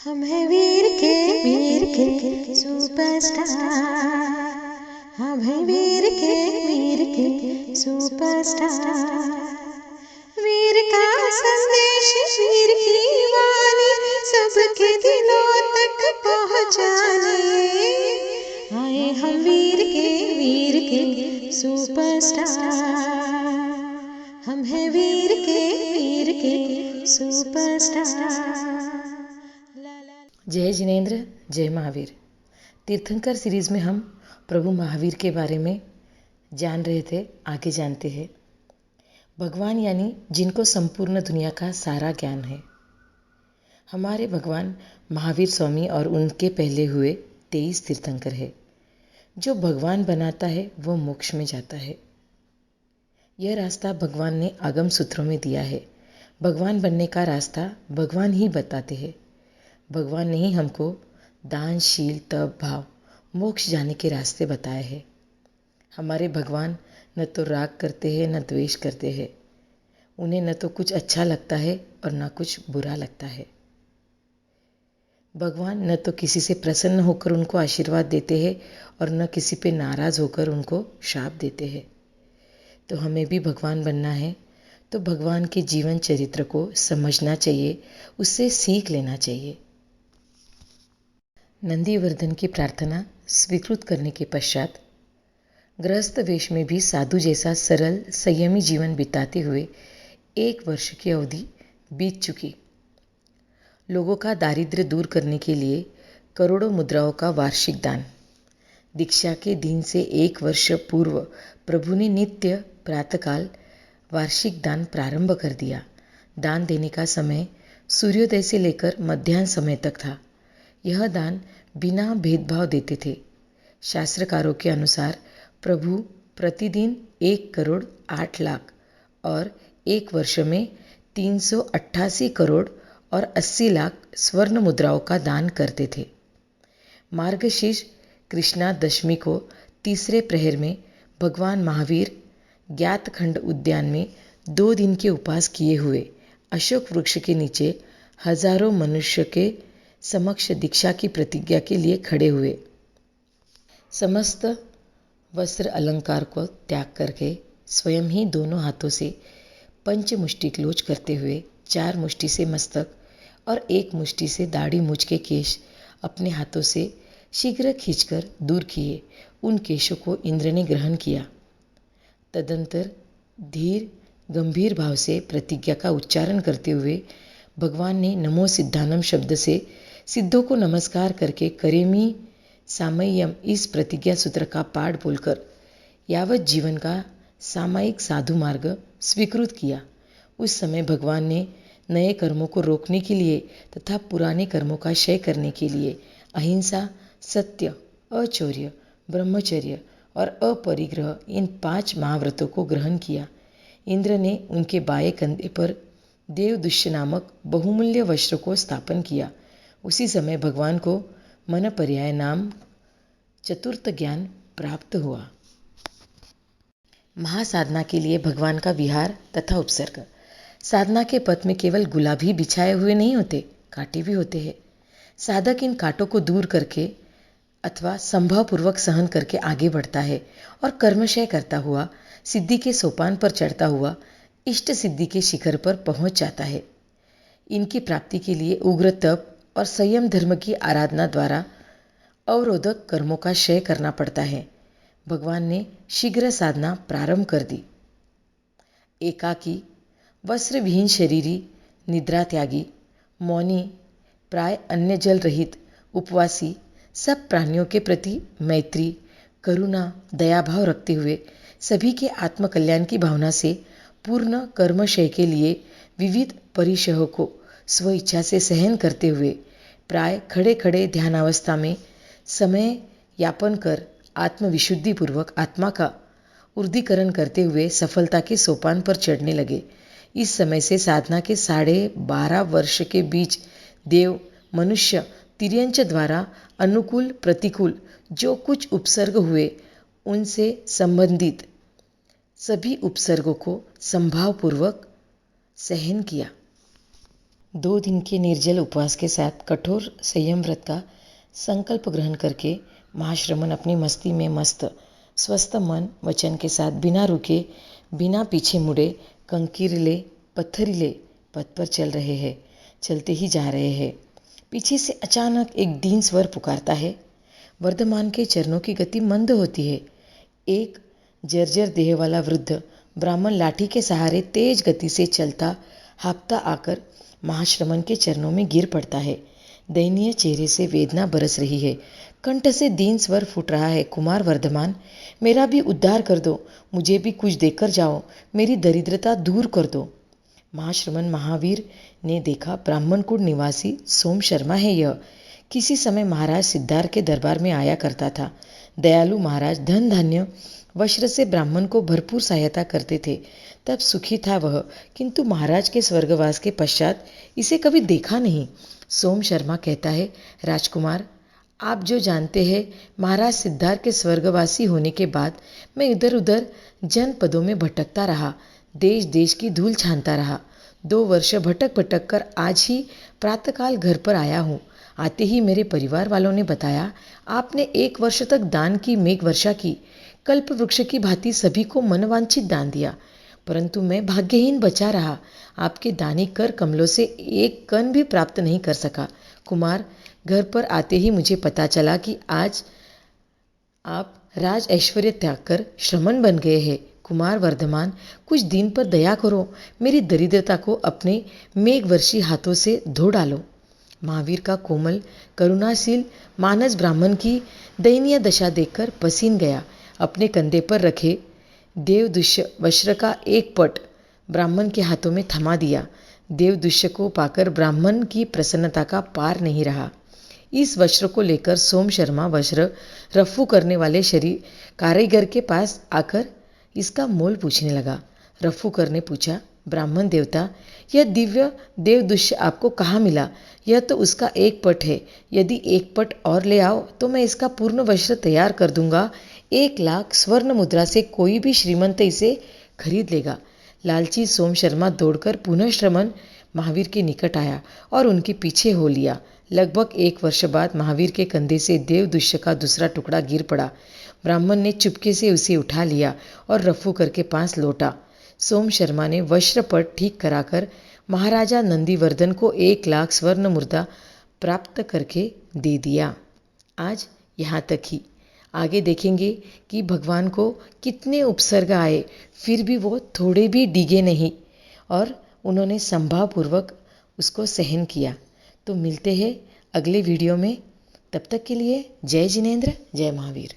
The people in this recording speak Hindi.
हम हैं वीर के सुपरस्टार। हम हैं वीर के सुपरस्टार। वीर का संदेश, वीर की वाणी सबके दिलों तक पहुँचाने आए हम वीर के सुपरस्टार। हम हैं वीर के सुपरस्टार। जय जिनेंद्र, जय महावीर। तीर्थंकर सीरीज में हम प्रभु महावीर के बारे में जान रहे थे। आगे जानते हैं। भगवान यानी जिनको संपूर्ण दुनिया का सारा ज्ञान है। हमारे भगवान महावीर स्वामी और उनके पहले हुए 23 तीर्थंकर है। जो भगवान बनाता है वो मोक्ष में जाता है। यह रास्ता भगवान ने आगम सूत्रों में दिया है। भगवान बनने का रास्ता भगवान ही बताते हैं। भगवान ने ही हमको दान, शील, तप, भाव, मोक्ष जाने के रास्ते बताए हैं। हमारे भगवान न तो राग करते हैं न द्वेष करते हैं। उन्हें न तो कुछ अच्छा लगता है और न कुछ बुरा लगता है। भगवान न तो किसी से प्रसन्न होकर उनको आशीर्वाद देते हैं और न किसी पे नाराज होकर उनको शाप देते हैं। तो हमें भी भगवान बनना है तो भगवान के जीवन चरित्र को समझना चाहिए, उससे सीख लेना चाहिए। नंदीवर्धन की प्रार्थना स्वीकृत करने के पश्चात गृहस्थ वेश में भी साधु जैसा सरल संयमी जीवन बिताते हुए 1 वर्ष की अवधि बीत चुकी। लोगों का दारिद्र्य दूर करने के लिए करोड़ों मुद्राओं का वार्षिक दान। दीक्षा के दिन से 1 वर्ष पूर्व प्रभु ने नित्य प्रातःकाल वार्षिक दान प्रारंभ कर दिया। दान देने का समय सूर्योदय से लेकर मध्याह्न समय तक था। यह दान बिना भेदभाव देते थे। शास्त्रकारों के अनुसार प्रभु प्रतिदिन 1 करोड़ 8 लाख और 1 वर्ष में 388 करोड़ और 80 लाख स्वर्ण मुद्राओं का दान करते थे। मार्गशीर्ष कृष्णा दशमी को तीसरे प्रहर में भगवान महावीर ज्ञातखंड उद्यान में 2 दिन के उपवास किए हुए अशोक वृक्ष के नीचे हजारों मनुष्य के समक्ष दीक्षा की प्रतिज्ञा के लिए खड़े हुए। समस्त वस्त्र अलंकार को त्याग करके स्वयं ही दोनों हाथों से पंचमुष्टि क्लोज करते हुए 4 मुष्टि से मस्तक और 1 मुष्टि से दाढ़ी मूछ के केश अपने हाथों से शीघ्र खींचकर दूर किए। उन केशों को इंद्र ने ग्रहण किया। तदंतर धीर गंभीर भाव से प्रतिज्ञा का उच्चारण करते हुए भगवान ने नमो सिद्धानम शब्द से सिद्धों को नमस्कार करके करेमी सामय्यम इस प्रतिज्ञा सूत्र का पाठ बोलकर यावत जीवन का सामायिक साधु मार्ग स्वीकृत किया। उस समय भगवान ने नए कर्मों को रोकने के लिए तथा पुराने कर्मों का क्षय करने के लिए अहिंसा, सत्य, अचौर्य, ब्रह्मचर्य और अपरिग्रह इन 5 महाव्रतों को ग्रहण किया। इंद्र ने उनके बाएं कंधे पर देवदुष्य नामक बहुमूल्य वस्त्र को स्थापन किया। उसी समय भगवान को मन पर्याय नाम चतुर्थ ज्ञान प्राप्त हुआ। महासाधना के लिए भगवान का विहार तथा उपसर्ग। साधना के पथ में केवल गुलाब ही बिछाए हुए नहीं होते, कांटे भी होते हैं। साधक इन कांटों को दूर करके अथवा संभवपूर्वक सहन करके आगे बढ़ता है और कर्मक्षय करता हुआ सिद्धि के सोपान पर चढ़ता हुआ इष्ट सिद्धि के शिखर पर पहुंच जाता है। इनकी प्राप्ति के लिए उग्र तप और संयम धर्म की आराधना द्वारा अवरोधक कर्मों का क्षय करना पड़ता है। भगवान ने शीघ्र साधना प्रारंभ कर दी। एकाकी, वस्त्र विहीन शरीरी, निद्रा त्यागी, मौनी, प्राय अन्न जल रहित, उपवासी, सब प्राणियों के प्रति मैत्री, करुणा, दयाभाव रखते हुए सभी के आत्मकल्याण की भावना से पूर्ण कर्मक्षय के लिए विविध परिशयों को स्व इच्छा से सहन करते हुए प्राय खड़े खड़े ध्यानावस्था में समय यापन कर आत्मविशुद्धि पूर्वक आत्मा का ऊर्ध्वीकरण करते हुए सफलता के सोपान पर चढ़ने लगे। इस समय से साधना के 12.5 वर्ष के बीच देव, मनुष्य, तिर्यंच द्वारा अनुकूल प्रतिकूल जो कुछ उपसर्ग हुए उनसे संबंधित सभी उपसर्गों को संभावपूर्वक सहन किया। 2 दिन के निर्जल उपवास के साथ कठोर संयम व्रत का संकल्प ग्रहण करके महाश्रमण अपनी मस्ती में मस्त, स्वस्थ मन वचन के साथ बिना रुके, बिना पीछे मुड़े, कंकीरले पत्थरीले पथ पर चल रहे हैं, चलते ही जा रहे हैं। पीछे से अचानक एक दीन स्वर पुकारता है। वर्धमान के चरणों की गति मंद होती है। एक जर्जर देह वाला वृद्ध ब्राह्मण लाठी के सहारे तेज गति से चलता हाँफता आकर महाश्रमण के चरणों में गिर पड़ता है। दयनीय चेहरे से वेदना बरस रही है। कंठ से दीन स्वर फूट रहा है, कुमार वर्धमान, मेरा भी उद्धार कर दो, मुझे भी कुछ देकर जाओ, मेरी दरिद्रता दूर कर दो। महाश्रमण महावीर ने देखा, ब्राह्मण कुल निवासी सोम शर्मा है यह। किसी समय महाराज सिद्धार्थ के दरबार में आया करता था। दयालु महाराज धन धान्य वस्त्र से ब्राह्मण को भरपूर सहायता करते थे। तब सुखी था वह, किंतु महाराज के स्वर्गवास के पश्चात इसे कभी देखा नहीं। सोम शर्मा कहता है, राजकुमार, आप जो जानते हैं, महाराज सिद्धार्थ के स्वर्गवासी होने के बाद मैं इधर उधर जनपदों में भटकता रहा, देश देश की धूल छानता रहा। 2 वर्ष भटक भटक कर आज ही प्रातःकाल घर पर आया हूँ। आते ही मेरे परिवार वालों ने बताया, आपने 1 वर्ष तक दान की मेघ वर्षा की, कल्प वृक्ष की भांति सभी को मनवांछित दान दिया, परंतु मैं भाग्यहीन बचा रहा। आपके दानी कर कमलों से एक कण भी प्राप्त नहीं कर सका। कुमार, घर पर आते ही मुझे पता चला कि आज आप राज ऐश्वर्य त्याग कर श्रमण बन गए हैं। कुमार वर्धमान, कुछ दिन पर दया करो, मेरी दरिद्रता को अपने मेघवर्षी हाथों से धो डालो। महावीर का कोमल करुणाशील मानस ब्राह्मण की दयनीय दशा देखकर पसीन गया। अपने कंधे पर रखे देवदुष्य वस्त्र का एक पट ब्राह्मण के हाथों में थमा दिया। देवदुष्य को पाकर ब्राह्मण की प्रसन्नता का पार नहीं रहा। इस वस्त्र को लेकर सोम शर्मा वस्त्र रफू करने वाले शरीर कारीगर के पास आकर इसका मोल पूछने लगा। रफू कर ने पूछा, ब्राह्मण देवता, यह दिव्य देवदुष्य आपको कहाँ मिला? यह तो उसका एक पट है। यदि एक पट और ले आओ तो मैं इसका पूर्ण वस्त्र तैयार कर दूंगा। 1 लाख स्वर्ण मुद्रा से कोई भी श्रीमंत इसे खरीद लेगा। लालची सोम शर्मा दौड़कर पुनः श्रमण महावीर के निकट आया और उनके पीछे हो लिया। लगभग 1 वर्ष बाद महावीर के कंधे से देवदुष्य का दूसरा टुकड़ा गिर पड़ा। ब्राह्मण ने चुपके से उसे उठा लिया और रफू करके पास लौटा। सोम शर्मा ने वस्त्रपट ठीक कराकर महाराजा नंदीवर्धन को 1 लाख स्वर्ण मुद्रा प्राप्त करके दे दिया। आज यहाँ तक ही। आगे देखेंगे कि भगवान को कितने उपसर्ग आए, फिर भी वो थोड़े भी डिगे नहीं और उन्होंने संभावपूर्वक उसको सहन किया। तो मिलते हैं अगले वीडियो में। तब तक के लिए जय जिनेंद्र, जय महावीर।